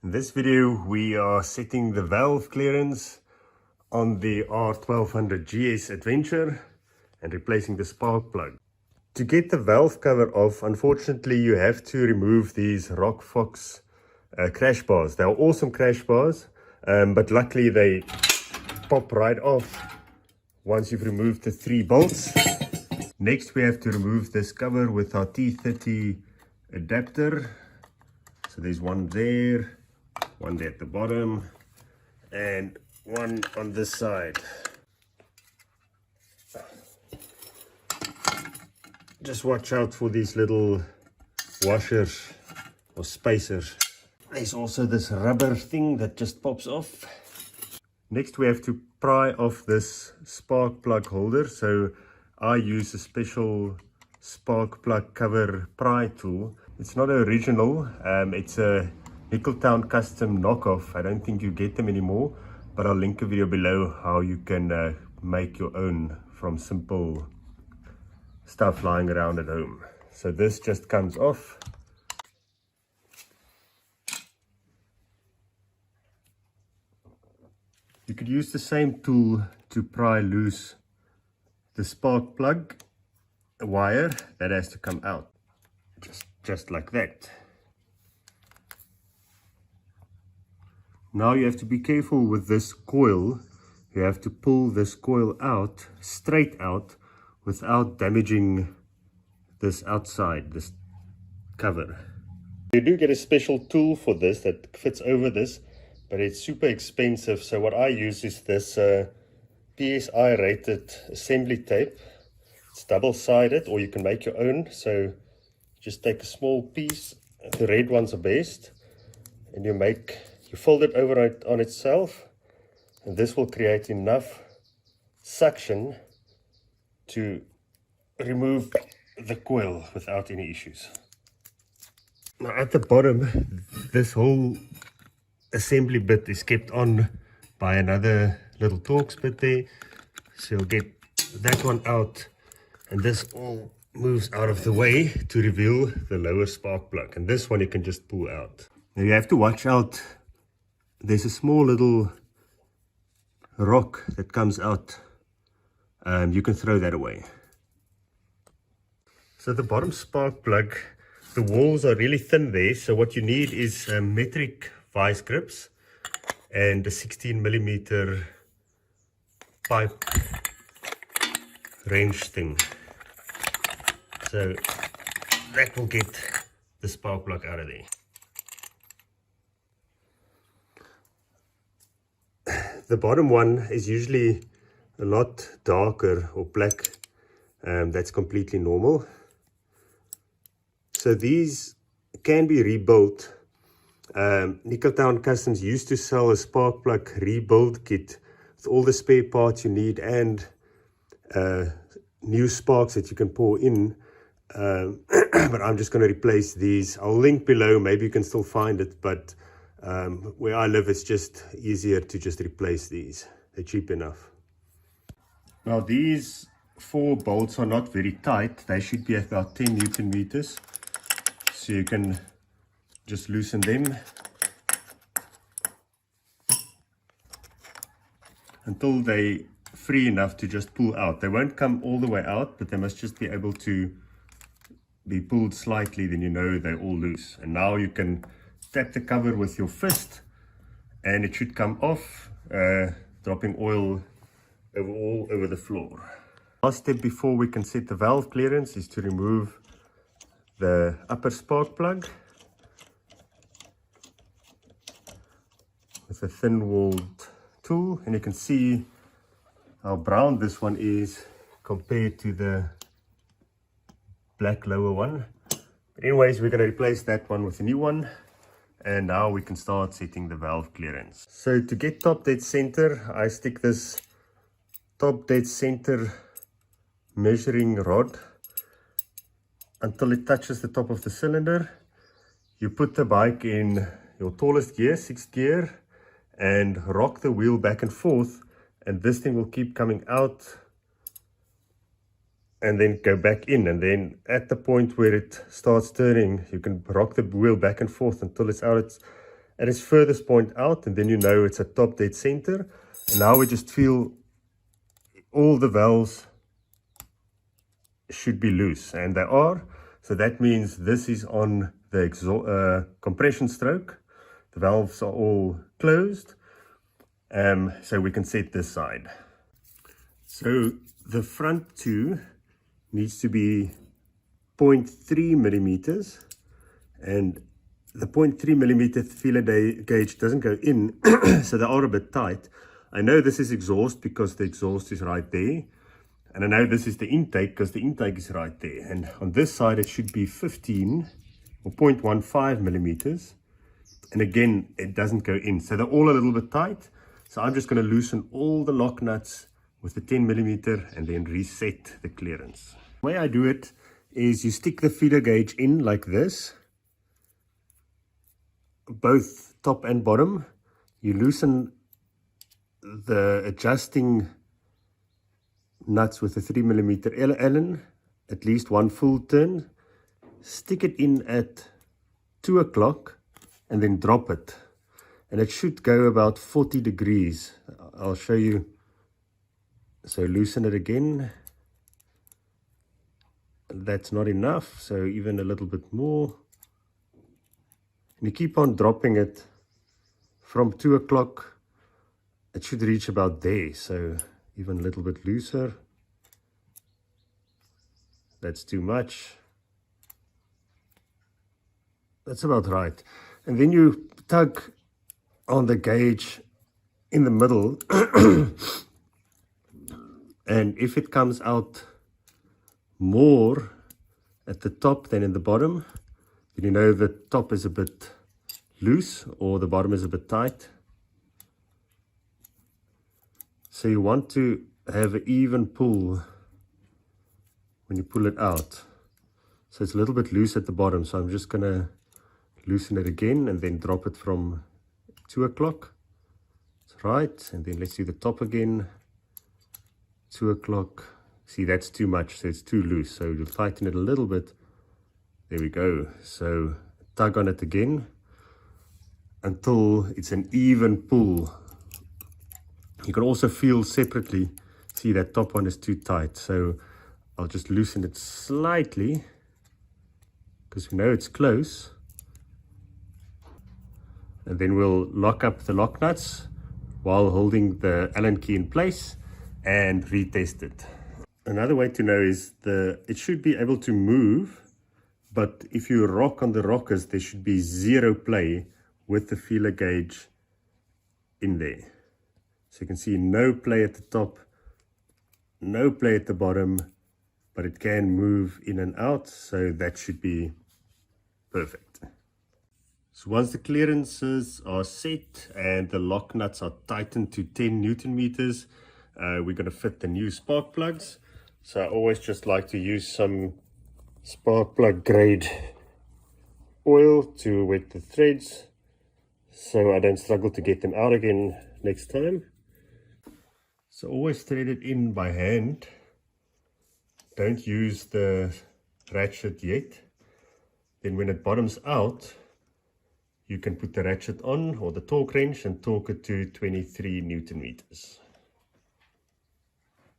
In this video, we are setting the valve clearance on the R1200GS Adventure and replacing the spark plug. To get the valve cover off, unfortunately, you have to remove these Rockfox crash bars. They are awesome crash bars, but luckily they pop right off once you've removed the 3 bolts. Next, we have to remove this cover with our T30 adapter. So there's one there at the bottom, and one on this side. Just watch out for these little washers or spacers. There's also this rubber thing that just pops off. Next, we have to pry off this spark plug holder. So I use a special spark plug cover pry tool. It's not original, it's a Nickeltown custom knockoff. I don't think you get them anymore, but I'll link a video below how you can make your own from simple stuff lying around at home. So this just comes off. You could use the same tool to pry loose the spark plug wire that has to come out, just like that. Now you have to be careful with this coil. You have to pull this coil out, straight out, without damaging this outside, this cover. You do get a special tool for this that fits over this, but it's super expensive. So what I use is this PSI rated assembly tape. It's double-sided, or you can make your own. So just take a small piece, the red ones are best, and you fold it over on itself, and this will create enough suction to remove the coil without any issues. Now at the bottom, this whole assembly bit is kept on by another little Torx bit there. So you'll get that one out, and this all moves out of the way to reveal the lower spark plug, and this one you can just pull out. Now you have to watch out. There's a small little rock that comes out. You can throw that away. So the bottom spark plug, the walls are really thin there. So what you need is metric vice grips and a 16mm pipe wrench thing. So that will get the spark plug out of there. The bottom one is usually a lot darker or black. That's completely normal. So these can be rebuilt. Nickeltown Customs used to sell a spark plug rebuild kit with all the spare parts you need and new sparks that you can pour in. But I'm just going to replace these. I'll link below, maybe you can still find it, but where I live, it's just easier to just replace these. They're cheap enough. Now these 4 bolts are not very tight. They should be about 10 Newton meters. So you can just loosen them until they're free enough to just pull out. They won't come all the way out, but they must just be able to be pulled slightly, then you know they're all loose. And now you can tap the cover with your fist and it should come off, dropping oil all over the floor. Last step before we can set the valve clearance is to remove the upper spark plug with a thin-walled tool, and you can see how brown this one is compared to the black lower one. But anyways, we're going to replace that one with a new one, and now we can start setting the valve clearance. So to get top dead center, I stick this top dead center measuring rod until it touches the top of the cylinder. You put the bike in your tallest gear, 6th gear, and rock the wheel back and forth, and this thing will keep coming out and then go back in. And then at the point where it starts turning, you can rock the wheel back and forth until it's out at its furthest point out, and then you know it's at top dead center. And now we just feel all the valves should be loose, and they are. So that means this is on the compression stroke. The valves are all closed, so we can set this side. So the front two needs to be 0.3 millimeters, and the 0.3 millimeter feeler gauge doesn't go in, so they are a bit tight. I know this is exhaust because the exhaust is right there, and I know this is the intake because the intake is right there. And on this side it should be 15 or 0.15 millimeters, and again it doesn't go in, so they're all a little bit tight. So I'm just going to loosen all the lock nuts with the 10 millimeter and then reset the clearance. The way I do it is you stick the feeder gauge in like this, both top and bottom. You loosen the adjusting nuts with a 3 millimeter Allen, at least one full turn, stick it in at 2 o'clock and then drop it, and it should go about 40 degrees. I'll show you. So loosen it again. That's not enough, so even a little bit more, and you keep on dropping it from 2 o'clock. It should reach about there, so even a little bit looser. That's too much. That's about right. And then you tug on the gauge in the middle and if it comes out more at the top than in the bottom, then you know the top is a bit loose or the bottom is a bit tight. So you want to have an even pull when you pull it out. So it's a little bit loose at the bottom, so I'm just going to loosen it again and then drop it from 2 o'clock. That's right. And then let's do the top again. 2 o'clock. See, that's too much, so it's too loose. So you'll tighten it a little bit. There we go. So tug on it again until it's an even pull. You can also feel separately. See, that top one is too tight. So I'll just loosen it slightly because we know it's close. And then we'll lock up the lock nuts while holding the Allen key in place and retest it. Another way to know is it should be able to move, but if you rock on the rockers, there should be zero play with the feeler gauge in there. So you can see no play at the top, no play at the bottom, but it can move in and out, so that should be perfect. So once the clearances are set and the lock nuts are tightened to 10 Newton meters, we're going to fit the new spark plugs. So I always just like to use some spark plug grade oil to wet the threads so I don't struggle to get them out again next time. So always thread it in by hand. Don't use the ratchet yet. Then when it bottoms out, you can put the ratchet on or the torque wrench and torque it to 23 Newton meters.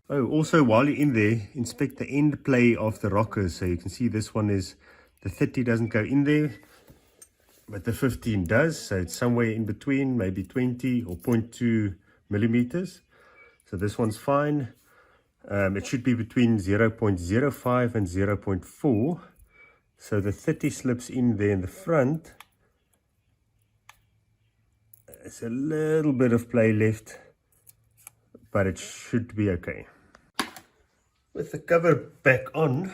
Oh, also while you're in there, inspect the end play of the rockers. So you can see this one is, the 30 doesn't go in there, but the 15 does. So it's somewhere in between, maybe 20 or 0.2 millimeters. So this one's fine. It should be between 0.05 and 0.4. So the 30 slips in there in the front. There's a little bit of play left, but it should be okay. With the cover back on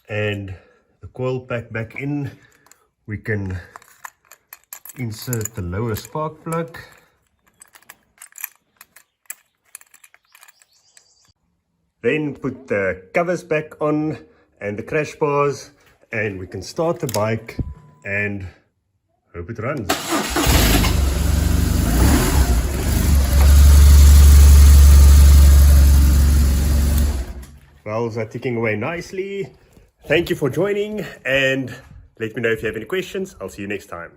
and the coil pack back in, we can insert the lower spark plug. Then put the covers back on and the crash bars, and we can start the bike and hope it runs. Valves are ticking away nicely. Thank you for joining, and let me know if you have any questions. I'll see you next time.